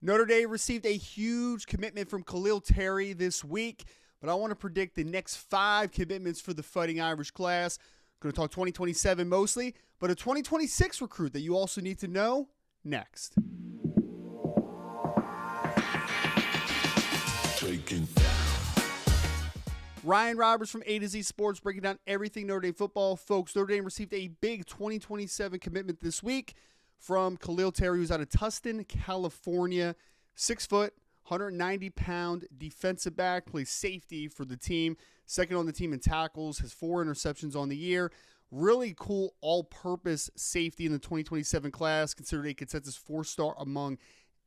Notre Dame received a huge commitment from Khalil Terry this week, but I want to predict the next 5 commitments for the Fighting Irish class. I'm going to talk 2027 mostly, but a 2026 recruit that you also need to know next. Ryan Roberts from A to Z Sports breaking down everything Notre Dame football. Folks, Notre Dame received a big 2027 commitment this week from Khalil Terry, who's out of Tustin, California. 6 foot, 190-pound defensive back, plays safety for the team. Second on the team in tackles, has 4 interceptions on the year. Really cool all-purpose safety in the 2027 class, considered a consensus 4-star among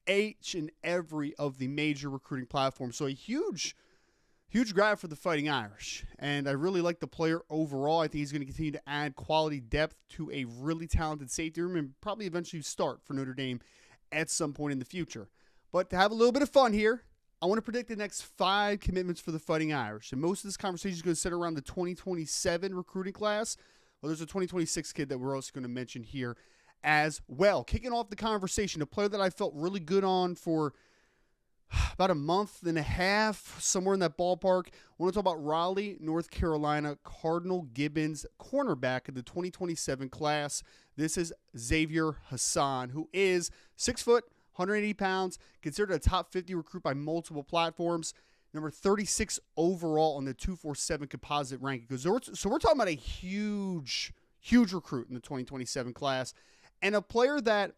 each and every of the major recruiting platforms. So a huge grab for the Fighting Irish, and I really like the player overall. I think he's going to continue to add quality depth to a really talented safety room and probably eventually start for Notre Dame at some point in the future. But to have a little bit of fun here, I want to predict the next 5 commitments for the Fighting Irish, and most of this conversation is going to center around the 2027 recruiting class. Well, there's a 2026 kid that we're also going to mention here as well. Kicking off the conversation, a player that I felt really good on for about a month and a half, somewhere in that ballpark. I want to talk about Raleigh, North Carolina, Cardinal Gibbons cornerback in the 2027 class. This is Xavier Hassan, who is 6 foot, 180 pounds, considered a top 50 recruit by multiple platforms, number 36 overall on the 247 composite ranking. So we're talking about a huge recruit in the 2027 class, and a player that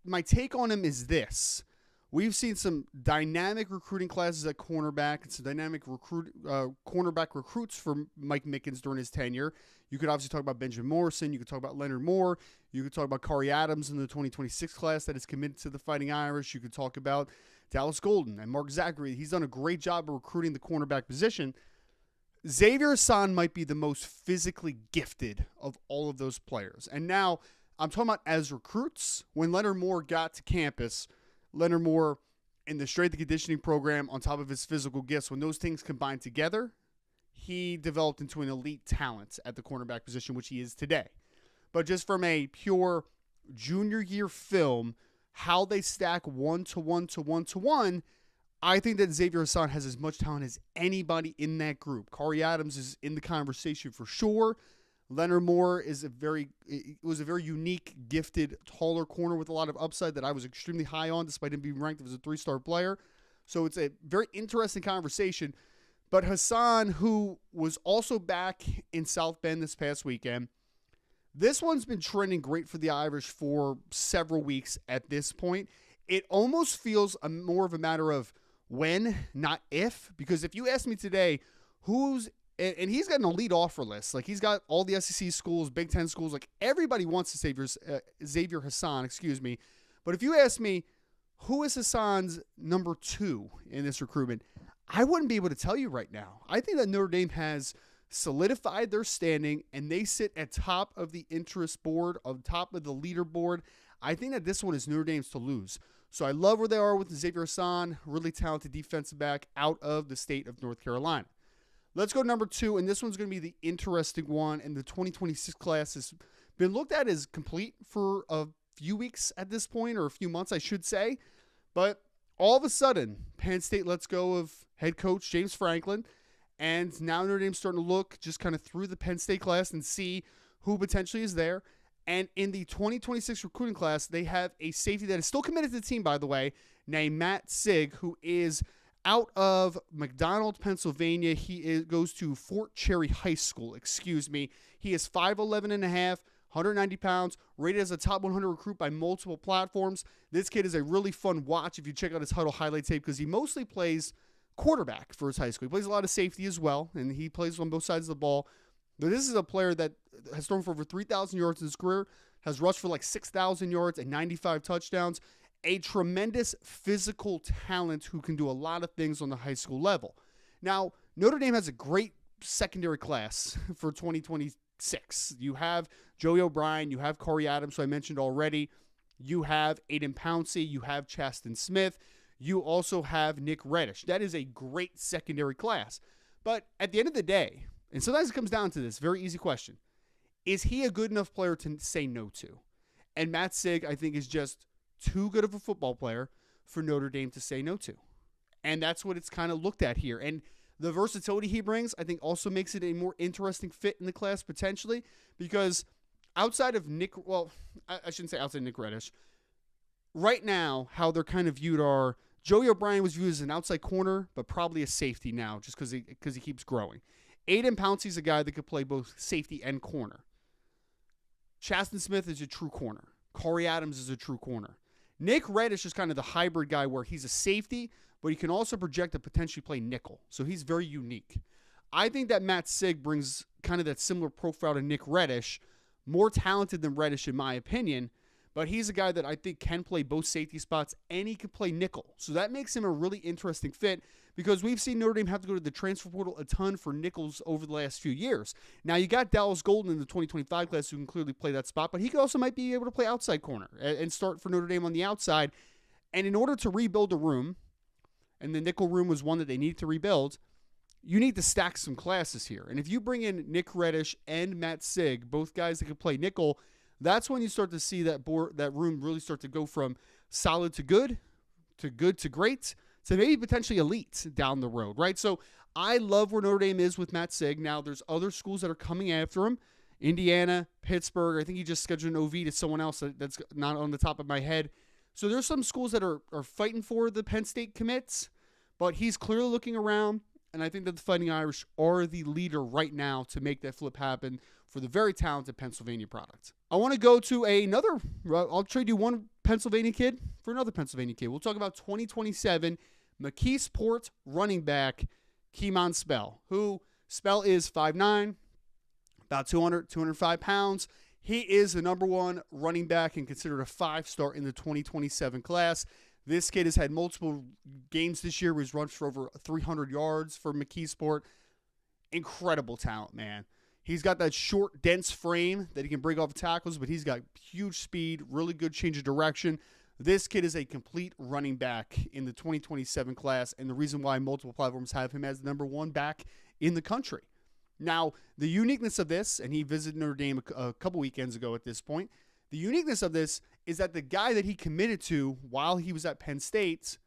my take on him is this. We've seen some dynamic recruiting classes at cornerback and some dynamic cornerback recruits for Mike Mickens during his tenure. You could obviously talk about Benjamin Morrison. You could talk about Leonard Moore. You could talk about Kari Adams in the 2026 class that is committed to the Fighting Irish. You could talk about Dallas Golden and Mark Zachary. He's done a great job of recruiting the cornerback position. Xavier Hassan might be the most physically gifted of all of those players. And now I'm talking about as recruits. When Leonard Moore got to campus, Leonard Moore in the strength and conditioning program on top of his physical gifts, when those things combined together, he developed into an elite talent at the cornerback position, which he is today. But just from a pure junior year film, how they stack 1-to-1 to 1-to-1, I think that Xavier Hassan has as much talent as anybody in that group. Kari Adams is in the conversation for sure. Leonard Moore was a very unique, gifted, taller corner with a lot of upside that I was extremely high on, despite him being ranked as a 3-star player. So it's a very interesting conversation. But Hassan, who was also back in South Bend this past weekend, this one's been trending great for the Irish for several weeks at this point. It almost feels more of a matter of when, not if, because if you ask me today, and he's got an elite offer list. Like, he's got all the SEC schools, Big Ten schools. Like, everybody wants to Xavier Hassan, But if you ask me, who is Hassan's number 2 in this recruitment, I wouldn't be able to tell you right now. I think that Notre Dame has solidified their standing, and they sit at top of the interest board, on top of the leaderboard. I think that this one is Notre Dame's to lose. So I love where they are with Xavier Hassan, really talented defensive back out of the state of North Carolina. Let's go to number 2, and this one's going to be the interesting one, and the 2026 class has been looked at as complete for a few weeks at this point, or a few months, I should say. But all of a sudden, Penn State lets go of head coach James Franklin, and now Notre Dame's starting to look just kind of through the Penn State class and see who potentially is there. And in the 2026 recruiting class, they have a safety that is still committed to the team, by the way, named Matt Sigg, who is out of McDonald, Pennsylvania. He goes to Fort Cherry High School, He is 5'11 and a half, 190 pounds, rated as a top 100 recruit by multiple platforms. This kid is a really fun watch if you check out his Huddle highlight tape, because he mostly plays quarterback for his high school. He plays a lot of safety as well, and he plays on both sides of the ball. But this is a player that has thrown for over 3,000 yards in his career, has rushed for like 6,000 yards and 95 touchdowns. A tremendous physical talent who can do a lot of things on the high school level. Now, Notre Dame has a great secondary class for 2026. You have Joey O'Brien, you have Kari Adams, who I mentioned already. You have Aiden Pouncey, you have Chasten Smith. You also have Nick Reddish. That is a great secondary class. But at the end of the day, and sometimes it comes down to this very easy question, is he a good enough player to say no to? And Matt Sigg, I think, is just too good of a football player for Notre Dame to say no to. And that's what it's kind of looked at here. And the versatility he brings, I think, also makes it a more interesting fit in the class potentially, because outside of I shouldn't say outside of Nick Reddish, right now, how they're kind of viewed are Joey O'Brien was viewed as an outside corner, but probably a safety now just because he keeps growing. Aiden Pouncey's a guy that could play both safety and corner. Chasten Smith is a true corner. Corey Adams is a true corner. Nick Reddish is kind of the hybrid guy where he's a safety, but he can also project to potentially play nickel. So he's very unique. I think that Matt Sig brings kind of that similar profile to Nick Reddish, more talented than Reddish in my opinion, but he's a guy that I think can play both safety spots and he can play nickel. So that makes him a really interesting fit because we've seen Notre Dame have to go to the transfer portal a ton for nickels over the last few years. Now, you got Dallas Golden in the 2025 class who can clearly play that spot, but he also might be able to play outside corner and start for Notre Dame on the outside. And in order to rebuild a room, and the nickel room was one that they needed to rebuild, you need to stack some classes here. And if you bring in Nick Reddish and Matt Sig, both guys that can play nickel, that's when you start to see that room really start to go from solid to good to great to maybe potentially elite down the road, right? So I love where Notre Dame is with Matt Sig. Now, there's other schools that are coming after him. Indiana, Pittsburgh. I think he just scheduled an OV to someone else that's not on the top of my head. So there's some schools that are fighting for the Penn State commits, but he's clearly looking around, and I think that the Fighting Irish are the leader right now to make that flip happen for the very talented Pennsylvania product. I want to go to I'll trade you one Pennsylvania kid for another Pennsylvania kid. We'll talk about 2027 McKeesport running back Keemon Spell, who Spell is 5'9", about 205 pounds. He is the number one running back and considered a 5-star in the 2027 class. This kid has had multiple games this year where he's run for over 300 yards for McKeesport. Incredible talent, man. He's got that short, dense frame that he can break off tackles, but he's got huge speed, really good change of direction. This kid is a complete running back in the 2027 class, and the reason why multiple platforms have him as the number one back in the country. Now, the uniqueness of this, and he visited Notre Dame a couple weekends ago at this point, the uniqueness of this is that the guy that he committed to while he was at Penn State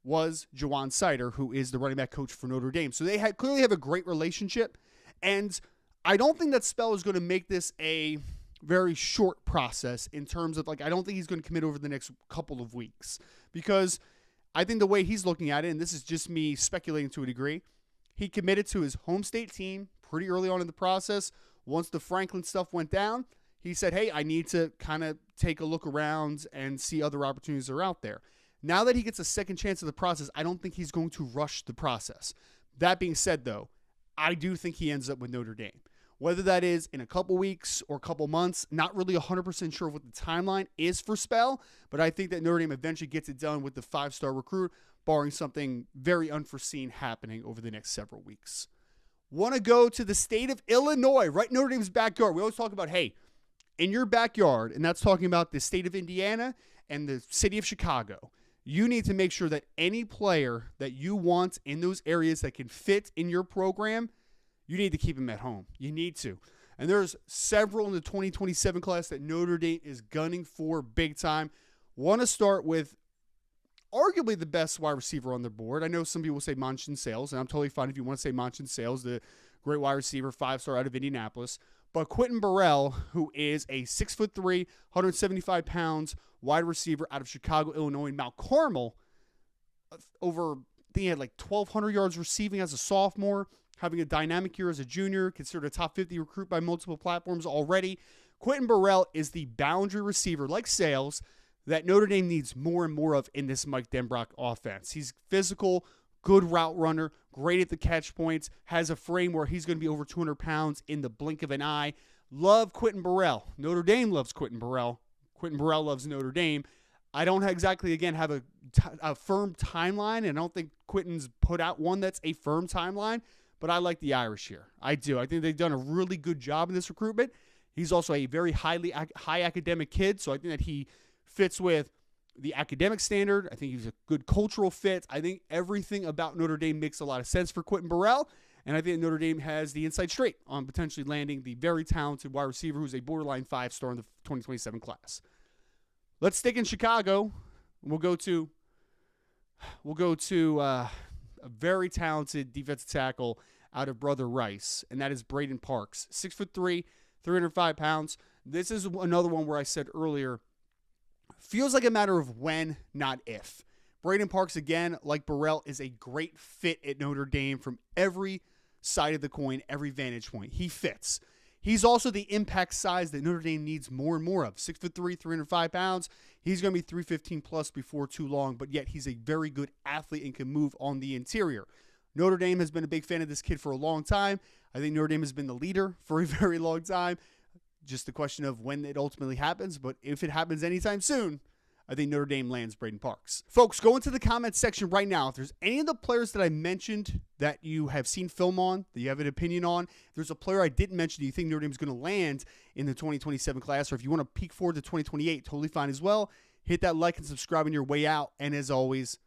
was Jawan Sider, who is the running back coach for Notre Dame. So they clearly have a great relationship, and I don't think that Spell is going to make this a very short process in terms of, I don't think he's going to commit over the next couple of weeks, because I think the way he's looking at it, and this is just me speculating to a degree, he committed to his home state team pretty early on in the process. Once the Franklin stuff went down, he said, hey, I need to kind of take a look around and see other opportunities that are out there. Now that he gets a second chance of the process, I don't think he's going to rush the process. That being said, though, I do think he ends up with Notre Dame. Whether that is in a couple weeks or a couple months, not really 100% sure what the timeline is for Spell, but I think that Notre Dame eventually gets it done with the 5-star recruit, barring something very unforeseen happening over the next several weeks. Want to go to the state of Illinois, right in Notre Dame's backyard. We always talk about, hey, in your backyard, and that's talking about the state of Indiana and the city of Chicago, you need to make sure that any player that you want in those areas that can fit in your program, you need to keep him at home. You need to. And there's several in the 2027 class that Notre Dame is gunning for big time. Want to start with arguably the best wide receiver on the board. I know some people say Monchin Sales, and I'm totally fine if you want to say Monchin Sales, the great wide receiver, 5-star out of Indianapolis. But Quentin Burrell, who is a 6'3", 175 pounds wide receiver out of Chicago, Illinois, and Mount Carmel, I think he had 1,200 yards receiving as a sophomore, having a dynamic year as a junior, considered a top 50 recruit by multiple platforms already. Quentin Burrell is the boundary receiver, like Sales, that Notre Dame needs more and more of in this Mike Denbrock offense. He's physical, good route runner, great at the catch points, has a frame where he's going to be over 200 pounds in the blink of an eye. Love Quentin Burrell. Notre Dame loves Quentin Burrell. Quentin Burrell loves Notre Dame. I don't exactly, again, have a firm timeline, and I don't think Quentin's put out one that's a firm timeline, but I like the Irish here. I do. I think they've done a really good job in this recruitment. He's also a very high academic kid, so I think that he fits with the academic standard. I think he's a good cultural fit. I think everything about Notre Dame makes a lot of sense for Quentin Burrell, and I think Notre Dame has the inside straight on potentially landing the very talented wide receiver who's a borderline 5-star in the 2027 class. Let's stick in Chicago. We'll go to We'll go to a very talented defensive tackle out of Brother Rice, and that is Braden Parks. 6'3", 305 pounds. This is another one where I said earlier, feels like a matter of when, not if. Braden Parks, again, like Burrell, is a great fit at Notre Dame from every side of the coin, every vantage point. He fits. He's also the impact size that Notre Dame needs more and more of. 6'3", 305 pounds. He's going to be 315 plus before too long, but yet he's a very good athlete and can move on the interior. Notre Dame has been a big fan of this kid for a long time. I think Notre Dame has been the leader for a very long time. Just the question of when it ultimately happens, but if it happens anytime soon, I think Notre Dame lands Braden Parks. Folks, go into the comments section right now. If there's any of the players that I mentioned that you have seen film on, that you have an opinion on, if there's a player I didn't mention that you think Notre Dame is going to land in the 2027 class, or if you want to peek forward to 2028, totally fine as well. Hit that like and subscribe on your way out. And as always,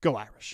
go Irish.